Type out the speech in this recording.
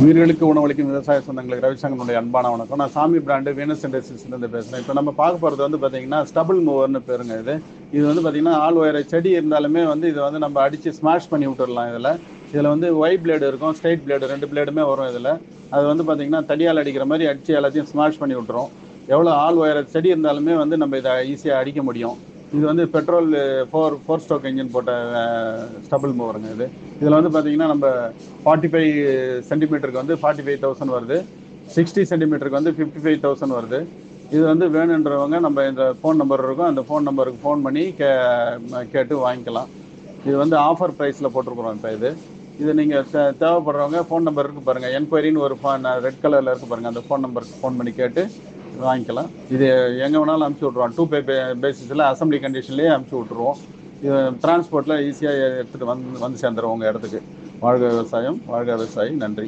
உயிர்களுக்கு உணவளிக்கும் விவசாய சொந்தங்களுக்கு ரவிசங்கரனுடைய அன்பான வணக்கம். நான் சாமி பிராண்டு வீனஸ் இண்டஸ்ட்ரீஸ்லேருந்து பேசுகிறேன். இப்போ நம்ம பார்க்க போகிறது வந்து பார்த்தீங்கன்னா ஸ்டபிள் மூவர்னு பேருங்க. இது வந்து பார்த்தீங்கன்னா ஆள் உயர செடி இருந்தாலுமே வந்து இதை வந்து நம்ம அடித்து ஸ்மாஷ் பண்ணி விட்டுடலாம். இதில் வந்து ஒய் பிளேடு இருக்கும், ஸ்ட்ரைட் பிளேடு, ரெண்டு பிளேடுமே வரும். அது வந்து பார்த்தீங்கன்னா தடியால் அடிக்கிற மாதிரி அடித்து எல்லாத்தையும் ஸ்மாஷ் பண்ணி விட்டுரும். எவ்வளோ ஆள் உயர செடி இருந்தாலுமே வந்து நம்ம இதை ஈஸியாக அடிக்க முடியும். இது வந்து பெட்ரோல் ஃபோர் ஸ்ட்ரோக் இன்ஜின் போட்ட ஸ்டபிள் மூவருங்க. இதில் வந்து பார்த்தீங்கன்னா நம்ம 45 சென்டிமீட்டருக்கு வந்து 45,000 வருது, 60 சென்டிமீட்டருக்கு வந்து 55,000 வருது. இது வந்து வேணுன்றவங்க நம்ம இந்த ஃபோன் நம்பர் இருக்கும், அந்த ஃபோன் நம்பருக்கு ஃபோன் பண்ணி கேட்டு வாங்கிக்கலாம். இது வந்து ஆஃபர் ப்ரைஸில் போட்டிருக்குறோம். இப்போ இது நீங்கள் தேவைப்படுறவங்க ஃபோன் நம்பர் இருக்குது பாருங்கள், என்கொயரின்னு ஒரு ரெட் கலரில் இருக்குது பாருங்கள், அந்த ஃபோன் நம்பருக்கு ஃபோன் பண்ணி கேட்டு வாங்கிக்கலாம். இது எங்கே வேணாலும் அனுப்பிச்சி விட்ருவோம். 2 பே பேசிஸில் அசம்பிளி கண்டிஷன்லேயே அனுப்பிச்சி விட்ருவோம். இது டிரான்ஸ்போர்ட்டில் ஈஸியாக எடுத்துகிட்டு வந்து சேர்ந்துருவோம் உங்கள் இடத்துக்கு. வாழ்க விவசாயம், வாழ்க விவசாயி. நன்றி.